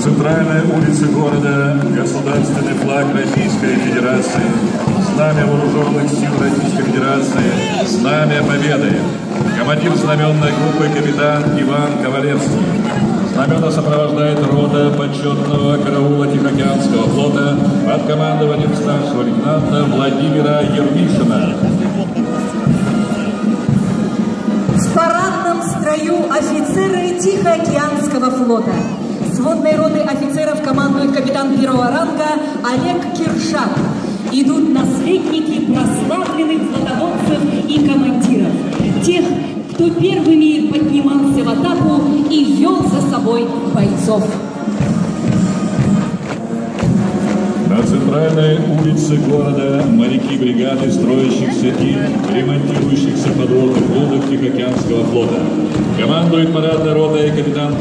центральной улице города государственный флаг Российской Федерации, знамя вооруженных сил Российской Федерации, знамя Победы. Командир знаменной группы капитан Иван Ковалевский. Знамена сопровождает рота почетного караула Тихоокеанского флота под командованием старшего лейтенанта Владимира Ермишина. В парадном строю офицеры Тихоокеанского флота. Сводной роты офицеров командует капитан первого ранга Олег Киршак. Идут наследники прославленных флотоводцев и командиров. Тех, кто первыми поднимался в атаку и вел за собой бойцов. На центральной улице города моряки бригады строящихся и ремонтирующихся подводных лодок Тихоокеанского флота. Командует парадной ротой капитан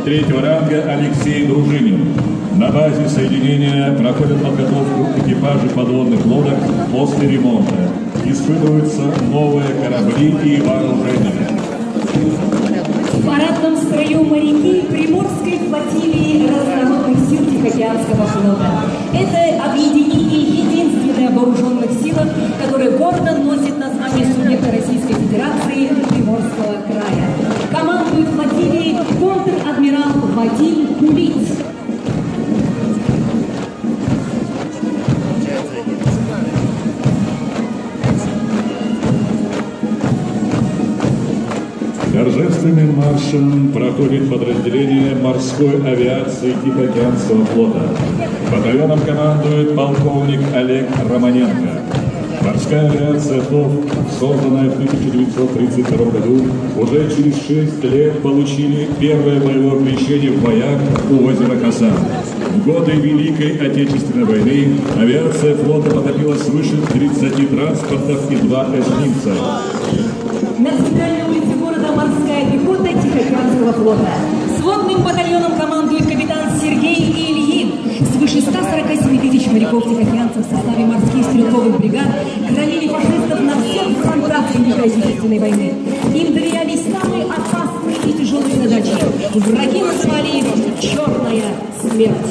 третьего ранга Алексей Дружинин. На базе соединения проходят подготовку экипажей подводных лодок после ремонта. Испытываются новые корабли и вооружения. В парадном строю моряки Приморской флотилии разнородных сил Тихоокеанского флота. Это объединение единственных вооруженных сил, которые гордо носит название субъекта Российской Федерации Приморского края. Командует флотилией контр-адмирал Вадим Кулиц. Торжественным маршем проходит подразделение морской авиации Тихоокеанского флота. Батальоном командует полковник Олег Романенко. Морская авиация ТОВ, созданная в 1932 году, уже через 6 лет получили первое боевое крещение в боях у озера Хасан. В годы Великой Отечественной войны авиация флота потопила свыше 30 транспортов и 2 эсминца. На центральной улице города морская пехота Тихоокеанского флота. Сводным батальоном командует капитан Сергей Ильин. Свыше 147 тысяч моряков-тихоокеанцев в составе морских стрелковых бригад громили фашистов на всех фронтах Великой Отечественной войны. Им доверяли самые опасные и тяжелые задачи. Враги назвали их «Черная смерть».